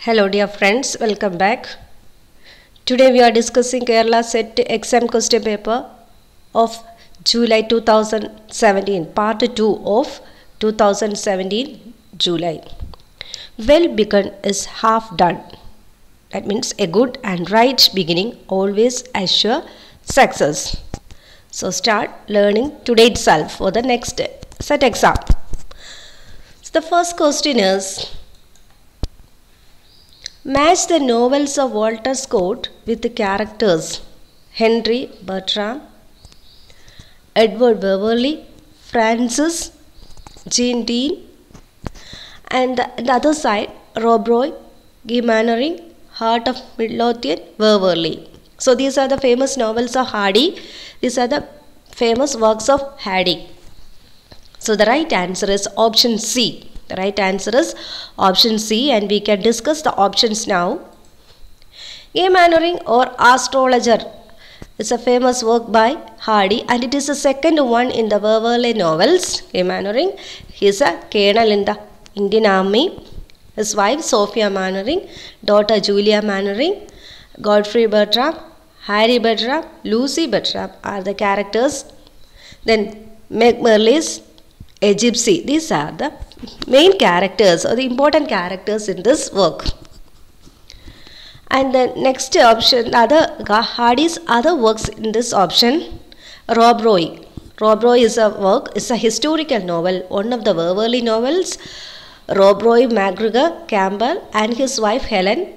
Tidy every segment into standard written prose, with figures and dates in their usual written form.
Hello dear friends, welcome back. Today we are discussing Kerala Set exam question paper of July 2017, part 2 of 2017 July. Well begun is half done. That means a good and right beginning always assure success. So start learning today itself for the next set exam. So the first question is, match the novels of Walter Scott with the characters Henry Bertram, Edward Beverley, Francis, Jean Dean, and the other side Rob Roy, Guy Mannering, Heart of Midlothian, Beverley. So these are the famous novels of Hardy. These are the famous works of Hardy. So the right answer is option C. The right answer is option C, and we can discuss the options now. Guy Mannering or Astrologer is a famous work by Hardy, and it is the second one in the Beverley novels. Guy Mannering, he is a colonel in the Indian Army. His wife Sophia Mannering, daughter Julia Mannering, Godfrey Bertram, Harry Bertram, Lucy Bertram are the characters. Then Meg Merlis, a gypsy. These are the main characters or the important characters in this work. And the next option, Hardy's other works in this option, Rob Roy. Rob Roy is a historical novel, one of the Beverley novels. Rob Roy McGregor Campbell and his wife Helen,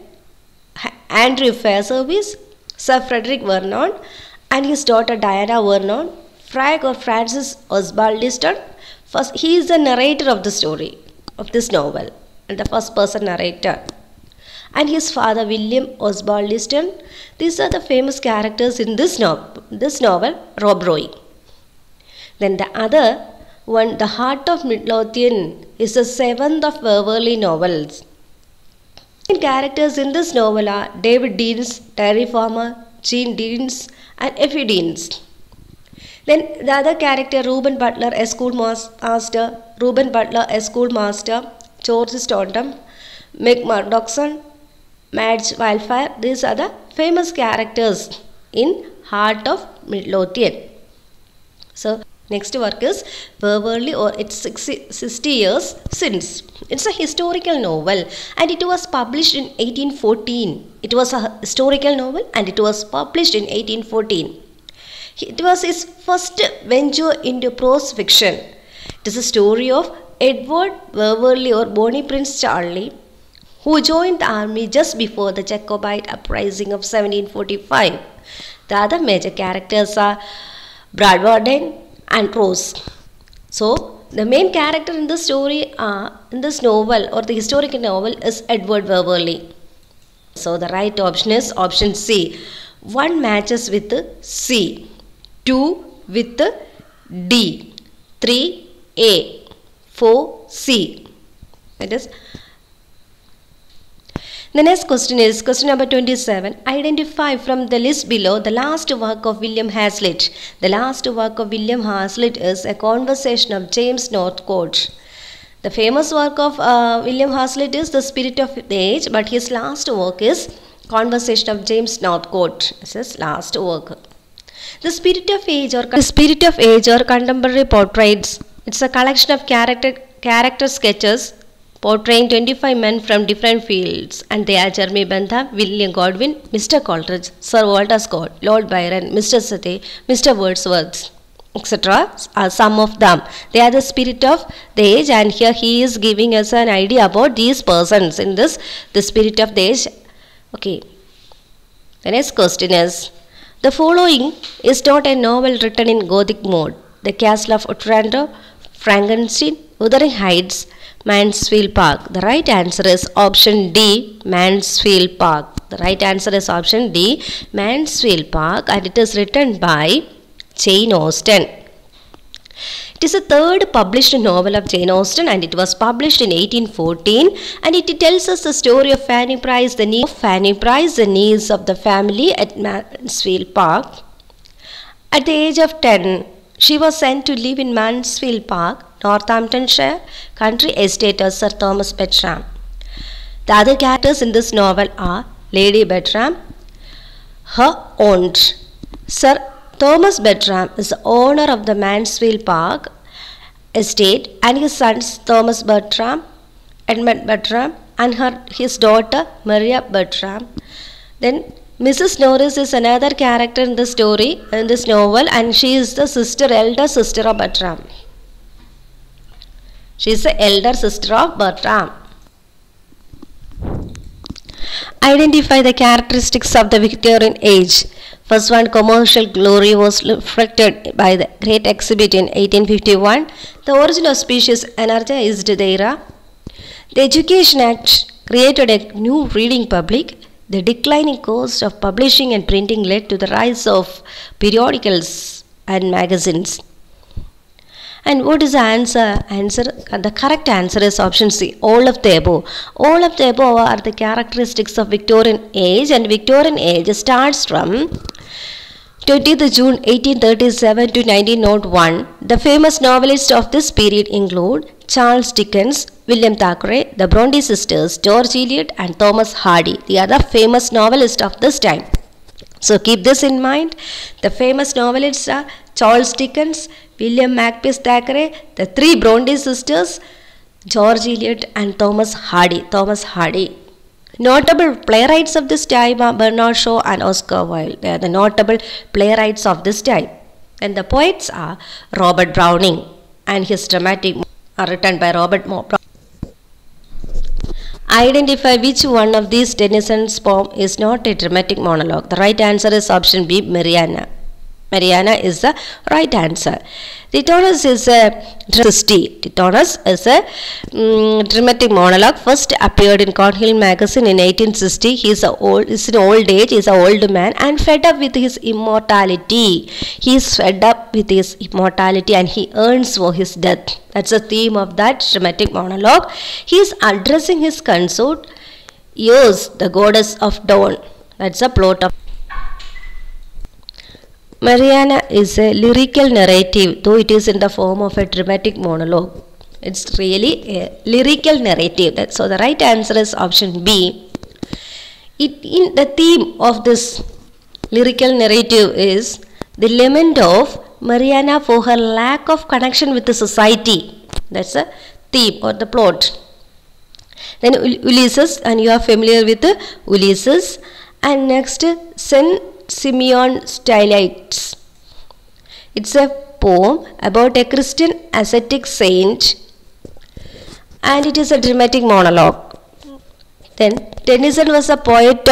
Andrew Fairservice, Sir Frederick Vernon and his daughter Diana Vernon, Frank or Francis Osbaldiston. First, he is the narrator of the story of this novel and the first person narrator. And his father William Osbaldiston. These are the famous characters in this novel, Rob Roy. Then the other one, The Heart of Midlothian, is the seventh of Beverley novels. The characters in this novel are David Deans, Terry Farmer, Jean Deans and Effie Deans. Then the other character, Reuben Butler, a schoolmaster, George Staunton, Meg Murdockson, Madge Wildfire. These are the famous characters in Heart of Midlothian. So next work is Beverley or It's 60 Years Since. It's a historical novel and it was published in 1814. It was a historical novel and it was published in 1814. It was his first venture into prose fiction. It is a story of Edward Beverley or Bonnie Prince Charlie, who joined the army just before the Jacobite uprising of 1745. The other major characters are Bradwardine and Rose. So the main character in this story, in this novel or the historical novel, is Edward Beverley. So the right option is option C. 1 matches with C, 2 with D, 3 A, 4 C. That is. The next question is question number 27. Identify from the list below the last work of William Hazlitt. The last work of William Hazlitt is A Conversation of James Northcote. The famous work of William Hazlitt is The Spirit of the Age, but his last work is Conversation of James Northcote. This is his last work. The Spirit of Age or Contemporary Portraits. It's a collection of character sketches portraying 25 men from different fields, and they are Jeremy Bentham, William Godwin, Mr. Coleridge, Sir Walter Scott, Lord Byron, Mr. Southey, Mr. Wordsworth, etc. are some of them. They are the spirit of the age, and here he is giving us an idea about these persons in this, the spirit of the age. Okay. The next question is, the following is not a novel written in Gothic mode. The Castle of Otranto, Frankenstein, Wuthering Heights, Mansfield Park. The right answer is option D, Mansfield Park. The right answer is option D, Mansfield Park, and it is written by Jane Austen. It is the third published novel of Jane Austen, and it was published in 1814, and it tells us the story of Fanny Price, the niece of the family at Mansfield Park. At the age of 10, she was sent to live in Mansfield Park, Northamptonshire, country estate of Sir Thomas Bertram. The other characters in this novel are Lady Bertram, her aunt. Sir Thomas Bertram is the owner of the Mansfield Park estate, and his sons Thomas Bertram, Edmund Bertram, and his daughter Maria Bertram. Then Mrs. Norris is another character in the story, in this novel, and she is the elder sister of Bertram. She is the elder sister of Bertram. Identify the characteristics of the Victorian age. First one, commercial glory was reflected by the Great Exhibit in 1851. The origin of species energized the era. The Education Act created a new reading public. The declining cost of publishing and printing led to the rise of periodicals and magazines. And what is the answer? The correct answer is option C, all of the above. All of the above are the characteristics of Victorian age, and Victorian age starts from 20th June 1837 to 1901. The famous novelists of this period include Charles Dickens, William Thackeray, the Bronte sisters, George Eliot, and Thomas Hardy, the other famous novelists of this time. So keep this in mind. The famous novelists are Charles Dickens, William Makepeace Thackeray, the three Bronte sisters, George Eliot, and Thomas Hardy. Notable playwrights of this time are Bernard Shaw and Oscar Wilde. They are the notable playwrights of this time. And the poets are Robert Browning, and his dramatic are written by Robert Browning. Identify which one of these Tennyson's poem is not a dramatic monologue. The right answer is option B, Mariana. Mariana is the right answer. Titonus is a dramatic monologue. First appeared in Cornhill magazine in 1860. He is in old age. He is an old man and fed up with his immortality. He is fed up with his immortality and he earns for his death. That's the theme of that dramatic monologue. He is addressing his consort, Eos, the goddess of dawn. That's the plot of Mariana is a lyrical narrative, though it is in the form of a dramatic monologue. It's really a lyrical narrative. So the right answer is option B. In the theme of this lyrical narrative is the lament of Mariana for her lack of connection with the society. That's the theme or the plot. Then Ulysses, and you are familiar with Ulysses. And next, Simeon Stylites. It's a poem about a Christian ascetic saint, and it is a dramatic monologue. Then Tennyson was a poet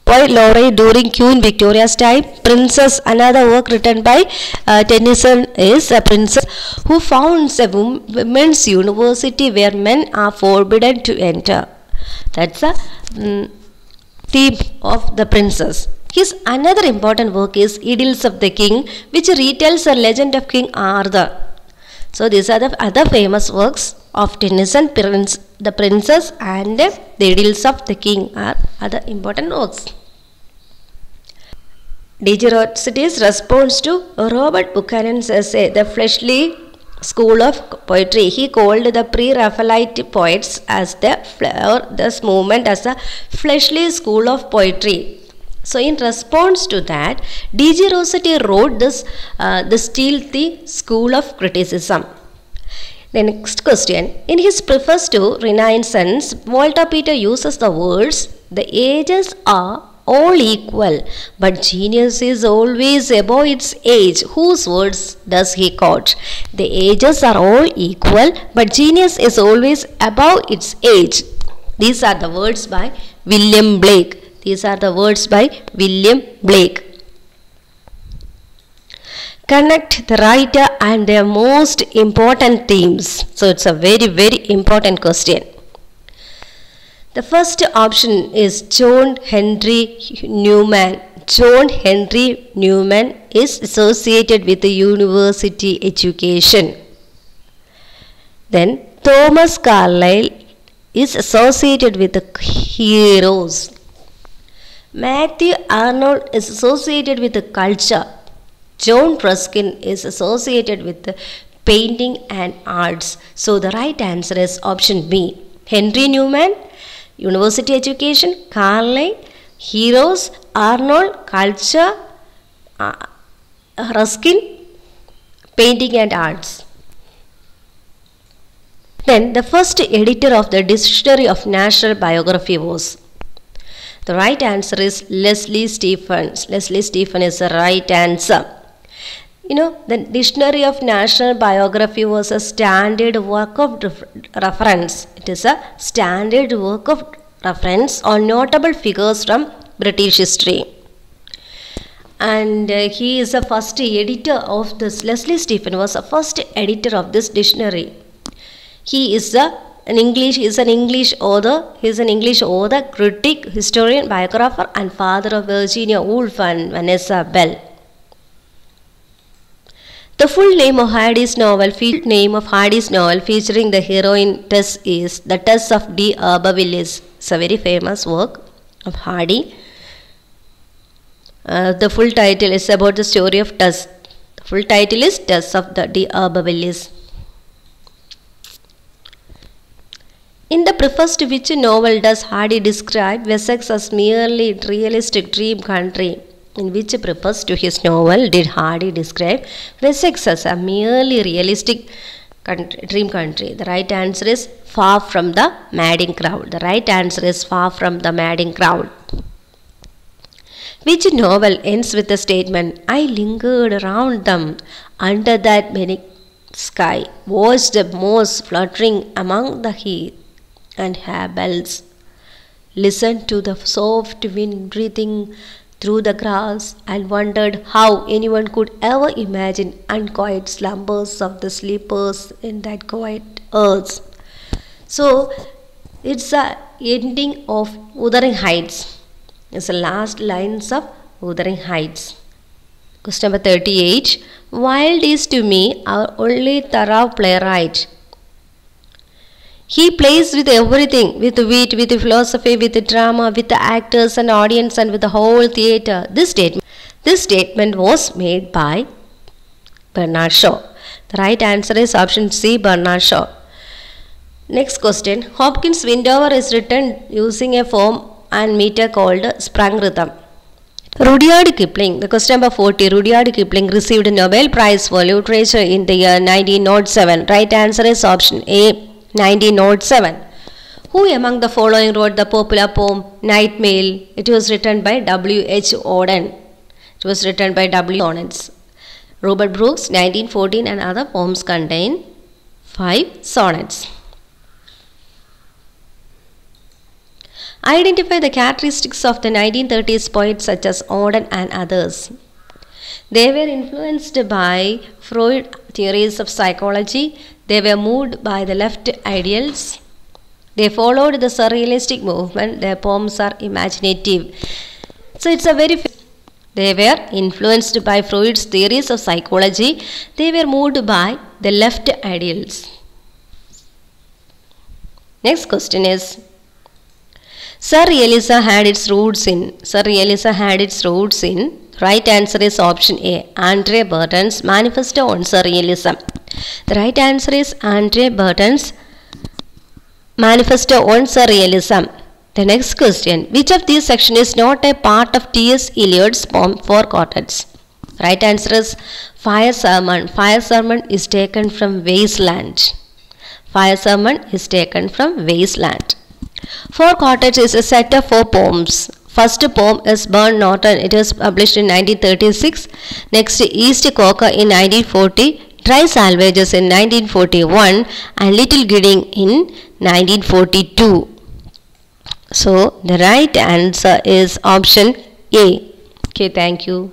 laureate during Queen Victoria's time. Princess, another work written by Tennyson, is a princess who founds a women's university where men are forbidden to enter. That's the theme of the princess. His another important work is Idylls of the King, which retells the legend of King Arthur. So these are the other famous works of Tennyson. The Princess and the Idylls of the King are other important works. D.G. Rossity's response to Robert Buchanan's essay, The Fleshly School of Poetry. He called the pre-Raphaelite poets as this movement as the fleshly school of poetry. So in response to that, D.G. Rossity wrote this the stealthy school of criticism. The next question. In his preface to Renaissance, Walter Pater uses the words, the ages are all equal, but genius is always above its age. Whose words does he quote? The ages are all equal, but genius is always above its age. These are the words by William Blake. These are the words by William Blake. Connect the writer and their most important themes. So it's a very, very important question. The first option is John Henry Newman. John Henry Newman is associated with the university education. Then Thomas Carlyle is associated with the heroes. Matthew Arnold is associated with the culture. John Ruskin is associated with the painting and arts. So the right answer is option B. Henry Newman, University education, Carlyle, heroes, Arnold, culture, Ruskin, painting and arts. Then the first editor of the Dictionary of National Biography was. The right answer is Leslie Stephen. Leslie Stephen is the right answer. The Dictionary of National Biography was a standard work of reference. It is a standard work of reference on notable figures from British history. And he is the first editor of this. Leslie Stephen was the first editor of this dictionary. He is an English author. He is an English author, critic, historian, biographer, and father of Virginia Woolf and Vanessa Bell. The full name of Hardy's novel featuring the heroine Tess is The Tess of D'Urberville. It's a very famous work of Hardy. The full title is about the story of Tess. The full title is Tess of the D'Urberville. In the preface to which novel does Hardy describe Wessex as merely realistic dream country? In which preface to his novel did Hardy describe Wessex as a merely realistic dream country? The right answer is Far from the Madding Crowd. The right answer is Far from the Madding Crowd. Which novel ends with the statement, I lingered around them under that many sky, watched the moss fluttering among the heath and harebells, listened to the soft wind breathing through the grass, and wondered how anyone could ever imagine unquiet slumbers of the sleepers in that quiet earth. So it's the ending of Wuthering Heights. It's the last lines of Wuthering Heights. Question number 38. Wilde is to me our only thorough playwright. He plays with everything, with wit, with philosophy, with drama, with the actors and audience, and with the whole theatre. This statement was made by Bernard Shaw. The right answer is option C, Bernard Shaw. Next question. Hopkins' Windover is written using a form and meter called sprung rhythm. Rudyard Kipling, the question number 40. Rudyard Kipling received a Nobel Prize for Literature in the year 1907. Right answer is option A, 1907. Who among the following wrote the popular poem Night Mail? It was written by W.H. Auden. It was written by W. Sonnets. Robert Brooks, 1914, and other poems contain 5 sonnets. Identify the characteristics of the 1930s poets such as Auden and others. They were influenced by Freud theories of psychology. They were moved by the left ideals. They followed the surrealistic movement. Their poems are imaginative. So it's a very... They were influenced by Freud's theories of psychology. They were moved by the left ideals. Next question is, Surrealism had its roots in. Right answer is option A, Andre Breton's Manifesto on Surrealism. The right answer is Andre Breton's Manifesto on Surrealism. The next question. Which of these sections is not a part of T.S. Eliot's poem Four Quartets? Right answer is Fire Sermon. Fire Sermon is taken from Wasteland. Fire Sermon is taken from Wasteland. Four Quartets is a set of 4 poems. First poem is Burnt Norton. It was published in 1936. Next, East Cocker in 1940. Dry Salvages in 1941. And Little Gidding in 1942. So, the right answer is option A. Okay, thank you.